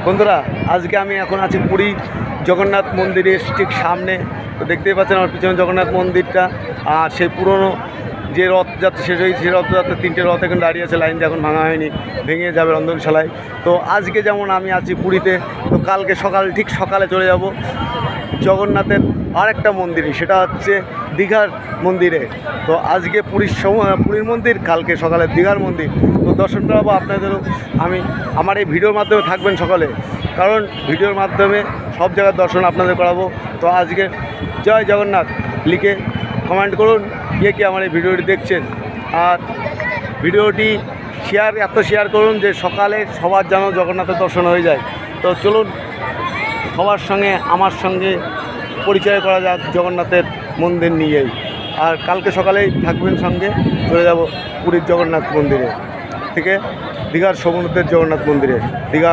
বন্ধুরা, আজকে আমি এখন আছি পুরী জগন্নাথ মন্দিরের ঠিক সামনে। তো দেখতেই পাচ্ছেন আমার পিছনে জগন্নাথ মন্দিরটা। আর সেই পুরনো যে রথযাত্রা শেষ হয়েছে, সেই রথযাত্রা 3টে রথ এখন দাঁড়িয়ে আছে, লাইন এখন ভাঙা হয়নি, ভেঙে যাবে রন্ধনশালায়। তো আজকে যেমন আমি আছি পুরীতে, তো কালকে ঠিক সকালে চলে যাব জগন্নাথের আরেকটা মন্দিরে, সেটা হচ্ছে দীঘার মন্দিরে। তো আজকে পুরীর মন্দির, কালকে সকালে দীঘার মন্দির। তো দর্শন করাবো আপনাদেরও। আমার এই ভিডিওর মাধ্যমে থাকবেন সকালে, কারণ ভিডিওর মাধ্যমে সব জায়গার দর্শন আপনাদের করাবো। তো আজকে জয় জগন্নাথ লিখে কমেন্ট করুন কে আমার এই ভিডিওটি দেখছেন। আর ভিডিওটি শেয়ার করুন যে সকালে সবার যেন জগন্নাথের দর্শন হয়ে যায়। তো চলুন সবার সঙ্গে আমার সঙ্গে পরিচয় করা যাক জগন্নাথের মন্দির নিয়েই। আর কালকে সকালেই থাকবেন সঙ্গে, চলে যাব পুরীর জগন্নাথ মন্দিরে থেকে দীঘার সমুদ্রের জগন্নাথ মন্দিরে, দীঘা